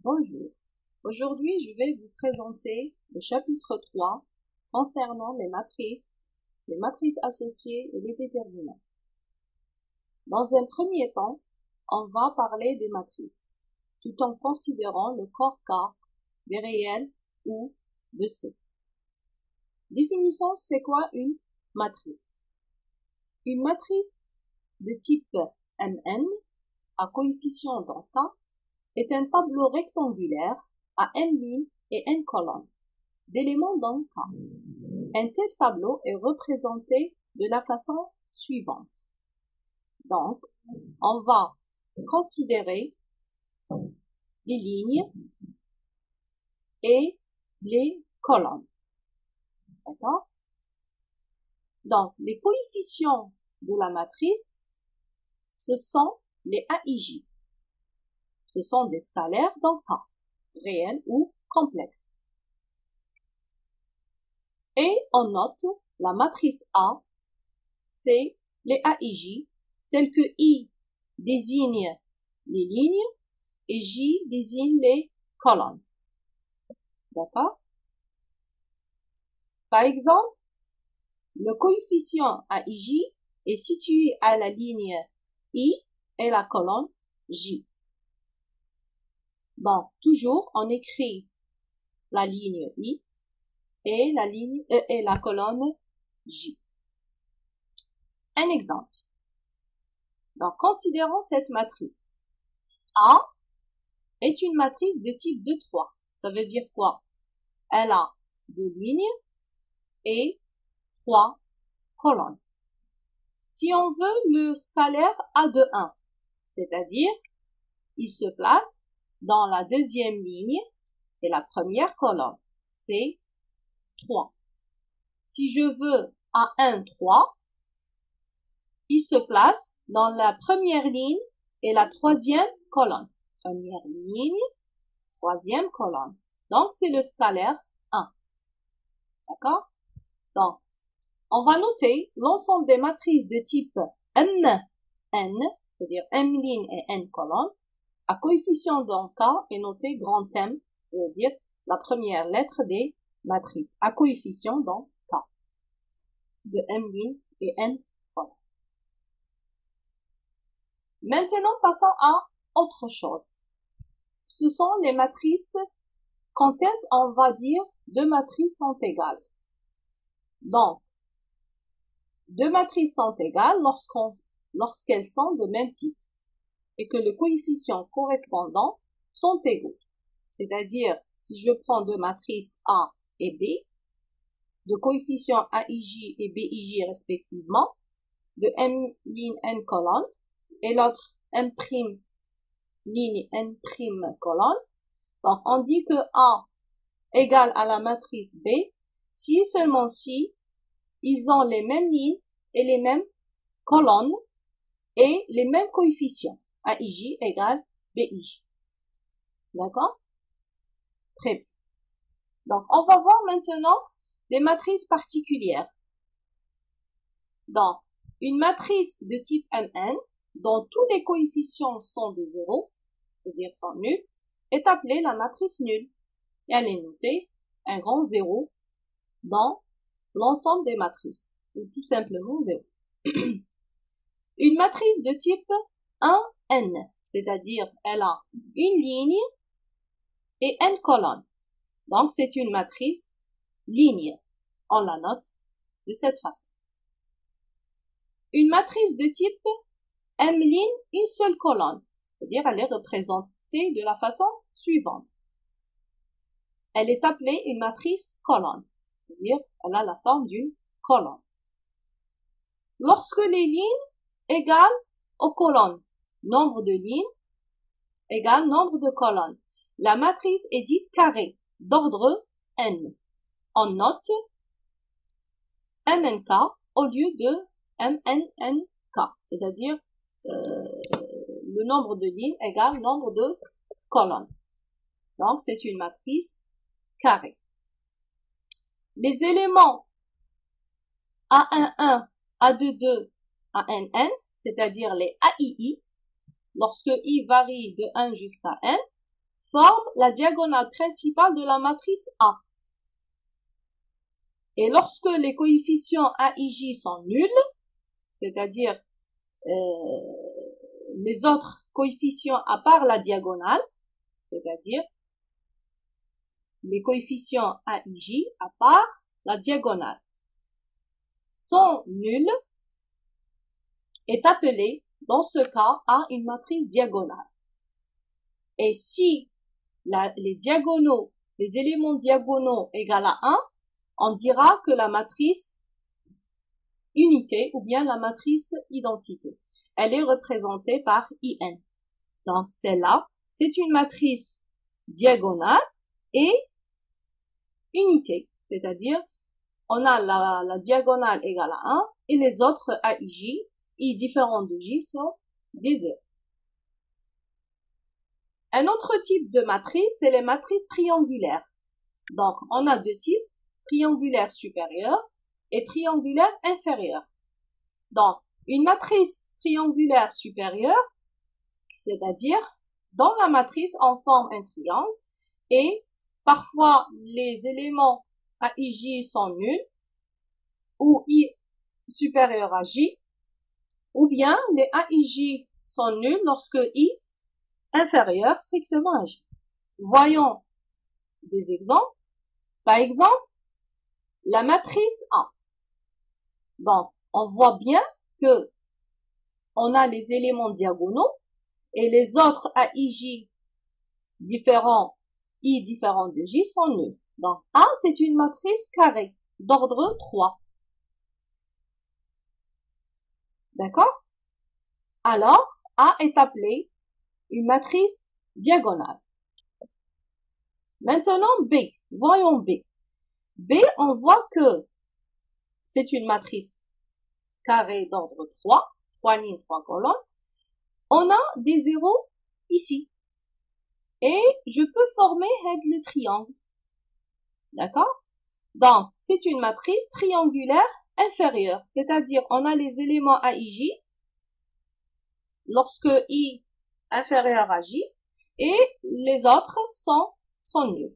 Bonjour. Aujourd'hui, je vais vous présenter le chapitre 3 concernant les matrices associées et les déterminants. Dans un premier temps, on va parler des matrices, tout en considérant le corps K des réels ou de C. Définition, c'est quoi une matrice? Une matrice de type Mn à coefficient dans K est un tableau rectangulaire à n lignes et n colonnes d'éléments dans K. Un tel tableau est représenté de la façon suivante. Donc, on va considérer les lignes et les colonnes. D'accord? Donc, les coefficients de la matrice, ce sont les AIJ. Ce sont des scalaires dans K, réels ou complexes. Et on note la matrice A, c'est les AIJ, tels que I désigne les lignes et J désigne les colonnes. D'accord? Par exemple, le coefficient AIJ est situé à la ligne I et la colonne J. Bon, toujours, on écrit la ligne I et la colonne J. Un exemple. Donc, considérons cette matrice. A est une matrice de type 2-3. Ça veut dire quoi? Elle a 2 lignes et 3 colonnes. Si on veut le scalaire A de 1, c'est-à-dire, il se place dans la deuxième ligne et la première colonne, c'est 3. Si je veux A1, 3, il se place dans la première ligne et la troisième colonne. Première ligne, troisième colonne. Donc, c'est le scalaire 1. D'accord? Donc, on va noter l'ensemble des matrices de type Mn, c'est-à-dire M ligne et N colonnes, à coefficient dans K est noté grand M, c'est-à-dire la première lettre des matrices, à coefficient dans K, de M ligne et N colonnes. Maintenant, passons à autre chose. Ce sont les matrices, quand est-ce on va dire deux matrices sont égales. Donc, deux matrices sont égales lorsqu'elles sont de même type et que les coefficients correspondants sont égaux. C'est-à-dire, si je prends deux matrices A et B, de coefficients AIJ et BIJ respectivement, de M ligne N colonne, et l'autre M' ligne N' colonne, donc on dit que A égale à la matrice B, si seulement si ils ont les mêmes lignes et les mêmes colonnes et les mêmes coefficients. AIJ égale BIJ. D'accord? Très bien. Donc, on va voir maintenant des matrices particulières. Donc, une matrice de type Mn, dont tous les coefficients sont de 0, c'est-à-dire sont nuls, est appelée la matrice nulle. Et elle est notée un grand 0 dans l'ensemble des matrices, ou tout simplement 0. Une matrice de type 1n, c'est-à-dire elle a une ligne et n colonnes. Donc c'est une matrice ligne. On la note de cette façon. Une matrice de type m ligne, une seule colonne, c'est-à-dire elle est représentée de la façon suivante. Elle est appelée une matrice colonne, c'est-à-dire elle a la forme d'une colonne. Lorsque les lignes égale aux colonnes, nombre de lignes égale nombre de colonnes. La matrice est dite carrée, d'ordre n. On note mnk au lieu de mnnk, c'est-à-dire le nombre de lignes égale nombre de colonnes. Donc, c'est une matrice carrée. Les éléments A11, A22, ANN, c'est-à-dire les AII, lorsque I varie de 1 jusqu'à n, forme la diagonale principale de la matrice A. Et lorsque les coefficients A et J sont nuls, c'est-à-dire les autres coefficients à part la diagonale, c'est-à-dire les coefficients A et J à part la diagonale, sont nuls, est appelé dans ce cas à une matrice diagonale. Et si les éléments diagonaux égale à 1, on dira que la matrice unité ou bien la matrice identité, elle est représentée par IN. Donc celle-là, c'est une matrice diagonale et unité, c'est-à-dire on a la diagonale égale à 1 et les autres A et J, I différents de J sont des 0. Un autre type de matrice, c'est les matrices triangulaires. Donc, on a deux types, triangulaire supérieur et triangulaire inférieur. Donc, une matrice triangulaire supérieure, c'est-à-dire, dans la matrice, on forme un triangle et parfois les éléments A et J sont nuls ou I supérieur à J, ou bien les A et J sont nuls lorsque I inférieur strictement à J. Voyons des exemples. Par exemple, la matrice A. Donc, on voit bien que on a les éléments diagonaux et les autres A et J différents, I différents de J sont nuls. Donc, A, c'est une matrice carrée d'ordre 3. D'accord? Alors, A est appelée une matrice diagonale. Maintenant, B. Voyons B. B, on voit que c'est une matrice carrée d'ordre 3, 3 lignes, 3 colonnes. On a des zéros ici. Et je peux former le triangle. D'accord? Donc, c'est une matrice triangulaire inférieure. C'est-à-dire, on a les éléments A et J lorsque I inférieur à J et les autres sont nuls.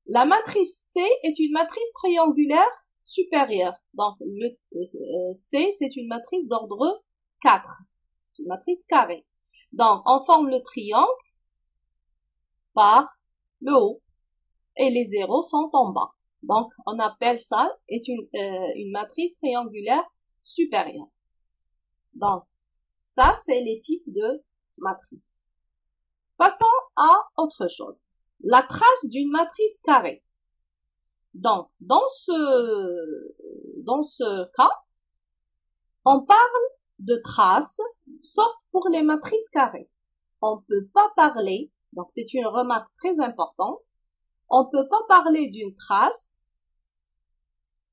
La matrice C est une matrice triangulaire supérieure. Donc, C, c'est une matrice d'ordre 4. C'est une matrice carrée. Donc, on forme le triangle par le haut et les zéros sont en bas. Donc, on appelle ça une matrice triangulaire supérieure. Donc, ça, c'est les types de matrices. Passons à autre chose. La trace d'une matrice carrée. Donc, dans ce cas, on parle de trace, sauf pour les matrices carrées. On ne peut pas parler, donc c'est une remarque très importante, on ne peut pas parler d'une trace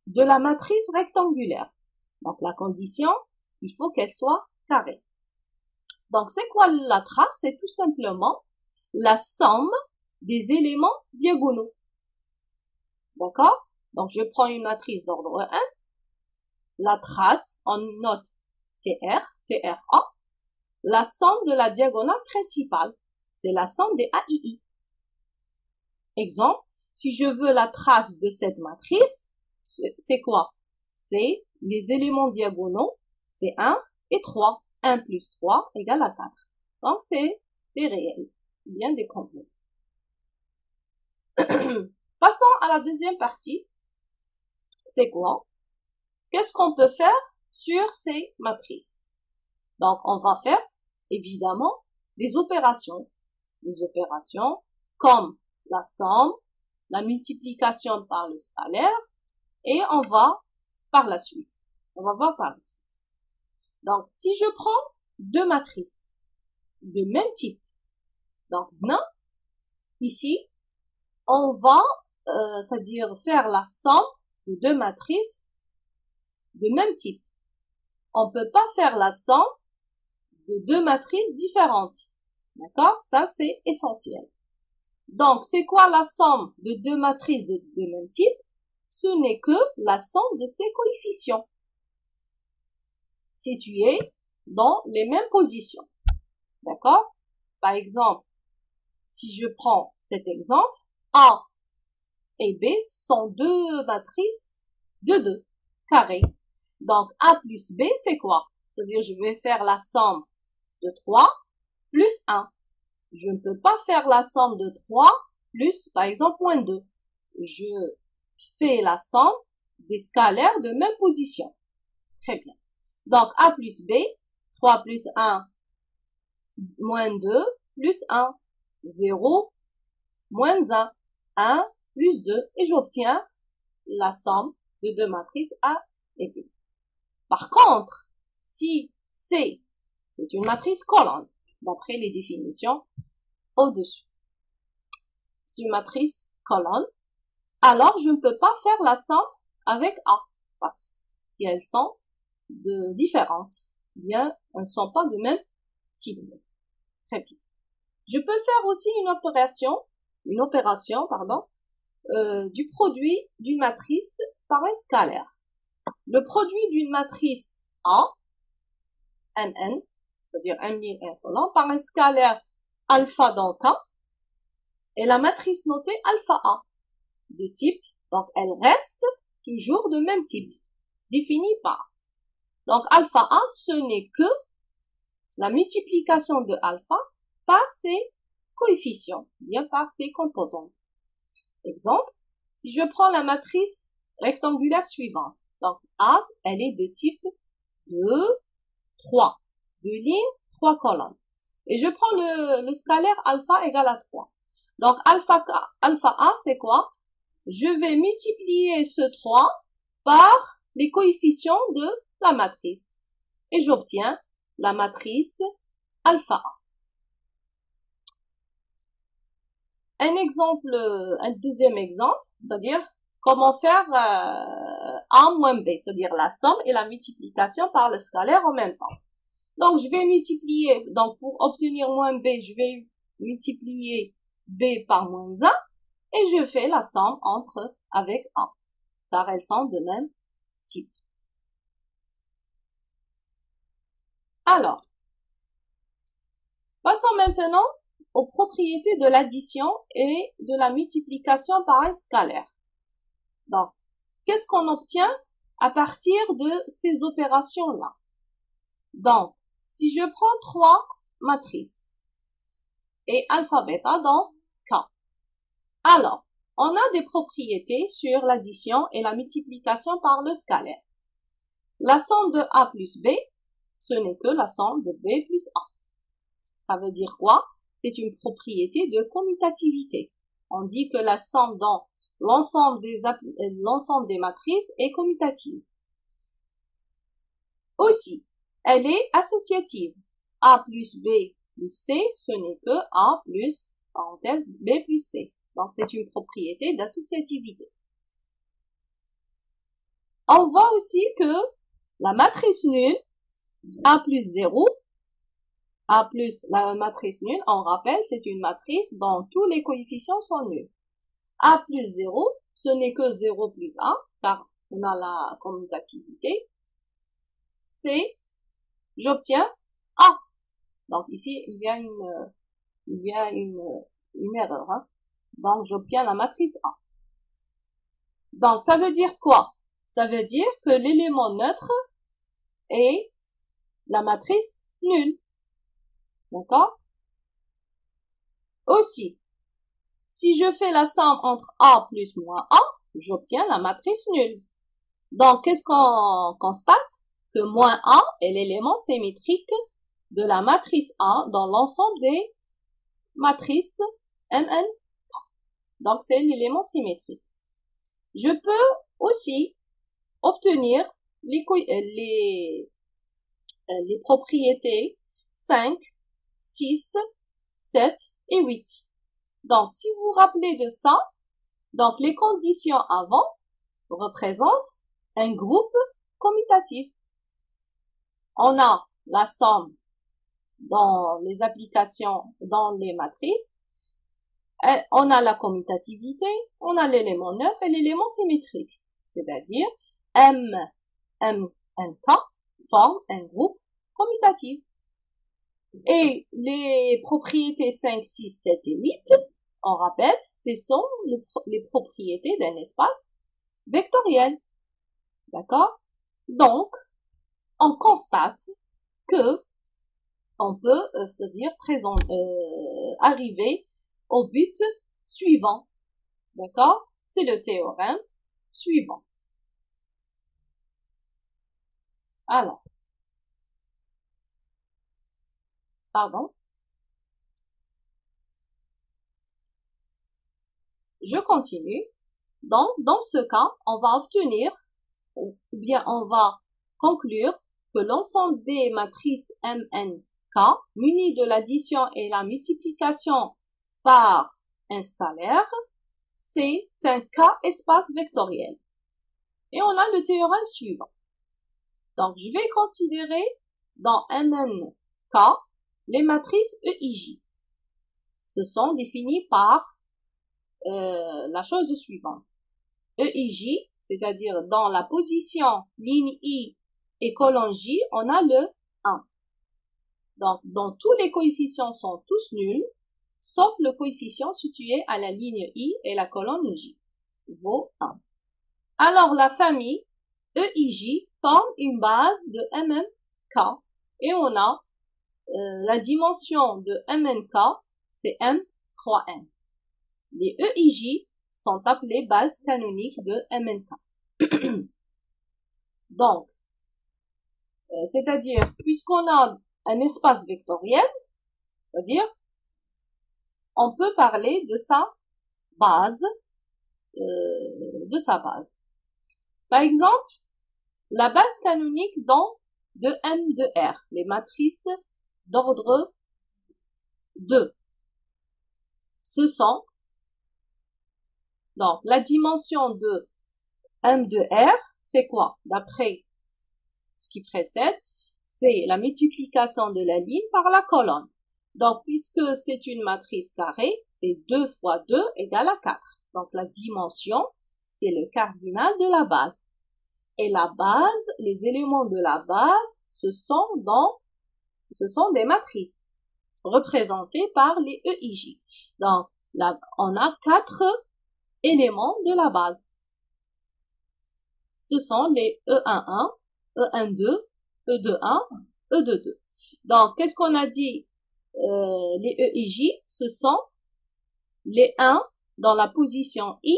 de la matrice rectangulaire. Donc, la condition, il faut qu'elle soit carrée. Donc, c'est quoi la trace? C'est tout simplement la somme des éléments diagonaux. D'accord? Donc, je prends une matrice d'ordre 1. La trace, on note TRA. La somme de la diagonale principale, c'est la somme des A et I. Exemple, si je veux la trace de cette matrice, c'est quoi? C'est les éléments diagonaux, c'est 1 et 3. 1 plus 3 égale à 4. Donc, c'est des réels, bien des complexes. Passons à la deuxième partie. C'est quoi? Qu'est-ce qu'on peut faire sur ces matrices? Donc, on va faire, évidemment, des opérations. Des opérations comme la somme, la multiplication par le scalaire, et on va par la suite. On va voir par la suite. Donc, si je prends deux matrices de même type, donc non, ici, on va, c'est-à-dire faire la somme de deux matrices de même type. On peut pas faire la somme de deux matrices différentes. D'accord? Ça, c'est essentiel. Donc, c'est quoi la somme de deux matrices de même type? Ce n'est que la somme de ses coefficients situés dans les mêmes positions. D'accord? Par exemple, si je prends cet exemple, A et B sont deux matrices de 2 carrés. Donc, A plus B, c'est quoi? C'est-à-dire, je vais faire la somme de 3 plus 1. Je ne peux pas faire la somme de 3 plus, par exemple, moins 2. Je fais la somme des scalaires de même position. Très bien. Donc, A plus B, 3 plus 1, moins 2, plus 1, 0, moins 1, 1, plus 2, et j'obtiens la somme de deux matrices A et B. Par contre, si C, c'est une matrice colonne, d'après les définitions au-dessus, c'est une matrice colonne, alors je ne peux pas faire la somme avec A, parce qu'elles sont différentes. Bien, elles ne sont pas de même type. Très bien. Je peux faire aussi une opération, du produit d'une matrice par un scalaire. Le produit d'une matrice A, Mn, c'est-à-dire M' colonne, par un scalaire alpha dans K, et la matrice notée alpha A, de type, donc elle reste toujours de même type, définie par. Donc alpha A, ce n'est que la multiplication de alpha par ses coefficients, bien par ses composantes. Exemple, si je prends la matrice rectangulaire suivante, donc A, elle est de type 2, 3, 2 lignes, 3 colonnes. Et je prends le scalaire alpha égale à 3. Donc alpha A, c'est quoi? Je vais multiplier ce 3 par les coefficients de la matrice. Et j'obtiens la matrice alpha A. Un deuxième exemple, c'est-à-dire comment faire A moins B, c'est-à-dire la somme et la multiplication par le scalaire en même temps. Donc, je vais multiplier, donc pour obtenir moins B, je vais multiplier B par moins 1 et je fais la somme avec A, car elles sont de même type. Alors, passons maintenant aux propriétés de l'addition et de la multiplication par un scalaire. Donc, qu'est-ce qu'on obtient à partir de ces opérations-là? Donc, si je prends 3 matrices et alpha bêta dans K, alors, on a des propriétés sur l'addition et la multiplication par le scalaire. La somme de A plus B, ce n'est que la somme de B plus A. Ça veut dire quoi? C'est une propriété de commutativité. On dit que la somme dans l'ensemble des matrices est commutative. Aussi, elle est associative. A plus B plus C, ce n'est que A plus, parenthèse, B plus C. Donc, c'est une propriété d'associativité. On voit aussi que la matrice nulle, A plus 0, A plus la matrice nulle, on rappelle, c'est une matrice dont tous les coefficients sont nuls. A plus 0, ce n'est que 0 plus A, car on a la commutativité. C, j'obtiens A. Donc ici, il y a une erreur. Hein. Donc, j'obtiens la matrice A. Donc, ça veut dire quoi? Ça veut dire que l'élément neutre est la matrice nulle. D'accord? Aussi, si je fais la somme entre A plus moins A, j'obtiens la matrice nulle. Donc, qu'est-ce qu'on constate? Que moins A est l'élément symétrique de la matrice A dans l'ensemble des matrices Mn. Donc, c'est l'élément symétrique. Je peux aussi obtenir les propriétés 5, 6, 7 et 8. Donc, si vous vous rappelez de ça, donc les conditions avant représentent un groupe commutatif. On a la somme dans les applications, dans les matrices. On a la commutativité, on a l'élément neuf et l'élément symétrique. C'est-à-dire, M, K forment un groupe commutatif. Et les propriétés 5, 6, 7 et 8, on rappelle, ce sont les propriétés d'un espace vectoriel. D'accord? Donc, on constate que on peut, c'est-à-dire arriver au but suivant. D'accord? C'est le théorème suivant. Alors, pardon. Je continue. Donc, dans ce cas, on va obtenir, ou bien on va conclure que l'ensemble des matrices MNK munies de l'addition et la multiplication par un scalaire, c'est un K-espace vectoriel. Et on a le théorème suivant. Donc, je vais considérer dans MNK les matrices EIJ. Ce sont définies par la chose suivante. EIJ, c'est-à-dire dans la position ligne I et colonne J, on a le 1. Donc, tous les coefficients sont tous nuls, sauf le coefficient situé à la ligne I et la colonne J, vaut 1. Alors, la famille EIJ forme une base de MNK et on a la dimension de MNK, c'est M3N. Les EIJ sont appelées bases canoniques de MNK. Donc, c'est-à-dire, puisqu'on a un espace vectoriel, c'est-à-dire, on peut parler de sa base, Par exemple, la base canonique de M de R, les matrices d'ordre 2. Ce sont, donc, la dimension de M de R, c'est quoi? D'après ce qui précède, c'est la multiplication de la ligne par la colonne. Donc, puisque c'est une matrice carrée, c'est 2 fois 2 égale à 4. Donc, la dimension, c'est le cardinal de la base. Et la base, les éléments de la base, ce sont des matrices représentées par les EIJ. Donc, là, on a 4 éléments de la base. Ce sont les E11, E12, E21, E22. Donc, qu'est-ce qu'on a dit? Les EIJ, ce sont les 1 dans la position I,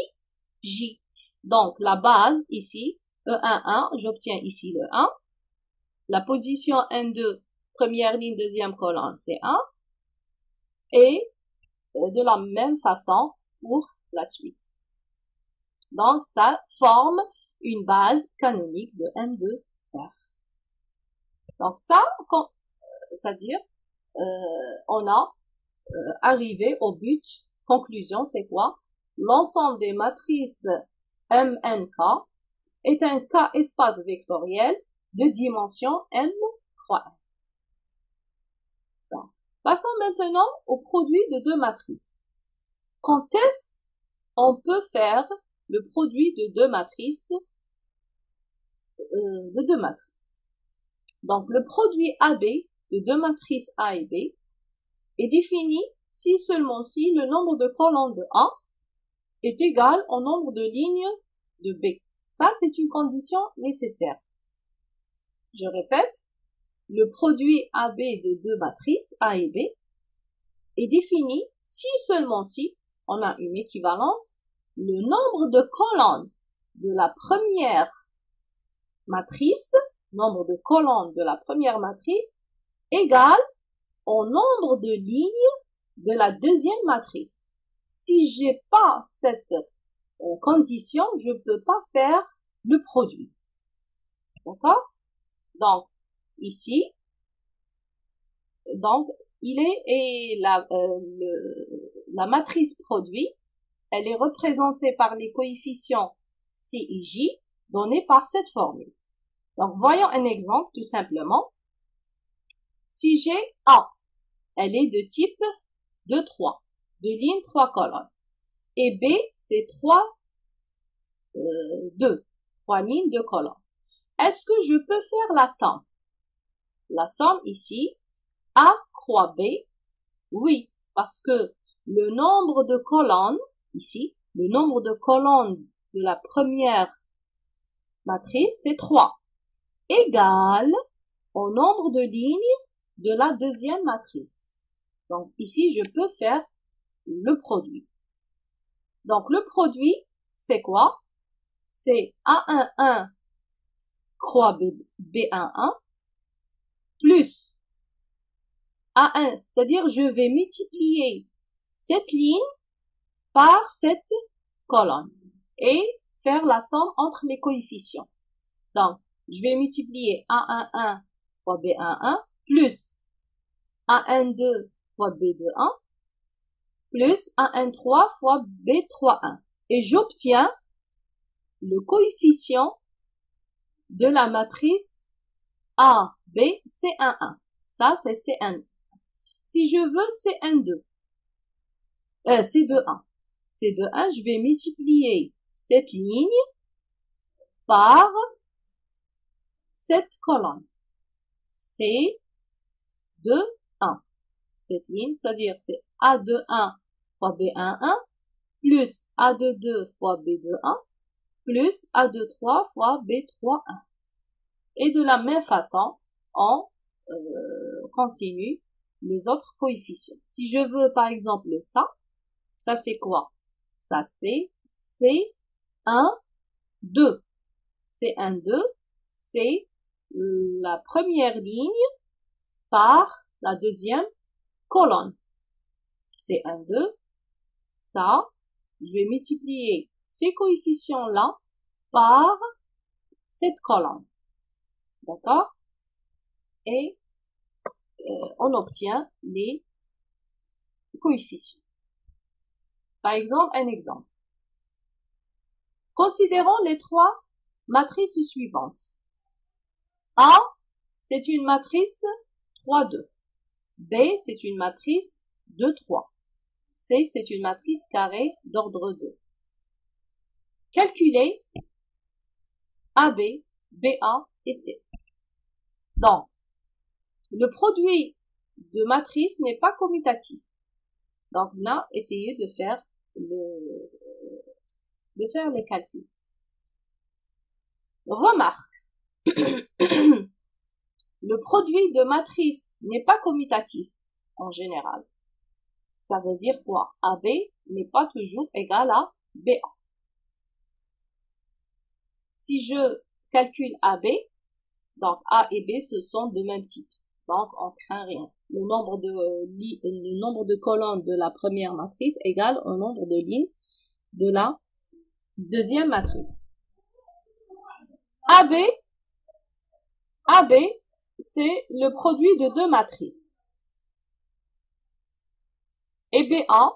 J. Donc, la base ici, E11, j'obtiens ici le 1. La position N2, première ligne, deuxième colonne, c'est 1. Et de la même façon pour la suite. Donc, ça forme une base canonique de M2R. Donc, ça, c'est-à-dire, on a arrivé au but. Conclusion, c'est quoi? L'ensemble des matrices MNK est un K-espace vectoriel de dimension M croix. Passons maintenant au produit de deux matrices. Quand est-ce qu'on peut faire le produit de deux matrices? Donc, le produit AB de deux matrices A et B est défini si seulement si le nombre de colonnes de A est égal au nombre de lignes de B. Ça, c'est une condition nécessaire. Je répète, le produit AB de deux matrices A et B est défini si seulement si on a une équivalence, le nombre de colonnes de la première matrice, égale au nombre de lignes de la deuxième matrice. Si j'ai pas cette condition, je peux pas faire le produit. D'accord? Donc, ici, donc, la matrice produit, elle est représentée par les coefficients C et J donnés par cette formule. Donc, voyons un exemple, tout simplement. Si j'ai A, elle est de type 2, 3, 2 lignes, 3 colonnes. Et B, c'est 2, 3 lignes, 2 colonnes. Est-ce que je peux faire la somme? La somme ici, A croix B? Oui, parce que le nombre de colonnes, ici, le nombre de colonnes de la première matrice, c'est 3, égal au nombre de lignes de la deuxième matrice. Donc ici, je peux faire le produit. Donc le produit, c'est quoi? C'est A11 croix B11 plus A1, c'est-à-dire je vais multiplier cette ligne par cette colonne et faire la somme entre les coefficients. Donc, je vais multiplier A11 fois B11 plus A12 fois B21 plus A13 fois B31. Et j'obtiens le coefficient de la matrice A, B, C11. Ça, c'est C1. Si je veux C12, C21, C21, je vais multiplier cette ligne par cette colonne. C21. Cette ligne, c'est-à-dire c'est A21 fois B11 plus A22 fois B21 plus A23 fois B31. Et de la même façon, on continue les autres coefficients. Si je veux par exemple ça c'est quoi? Ça c'est C1, 2. C1, 2, c'est la première ligne par la deuxième colonne. C1, 2, ça, je vais multiplier ces coefficients-là par cette colonne. D'accord? Et on obtient les coefficients. Par exemple, un exemple. Considérons les trois matrices suivantes. A, c'est une matrice 3, 2. B, c'est une matrice 2, 3. C, c'est une matrice carrée d'ordre 2. Calculez AB, BA et C. Donc, le produit de matrice n'est pas commutatif. Donc, on a essayé de faire les calculs. Remarque, le produit de matrice n'est pas commutatif en général. Ça veut dire quoi? AB n'est pas toujours égal à BA. Si je calcule AB, donc A et B, ce sont de même type. Donc, on craint rien. Le nombre de colonnes de la première matrice égale au nombre de lignes de la deuxième matrice. AB, c'est le produit de deux matrices. Et BA,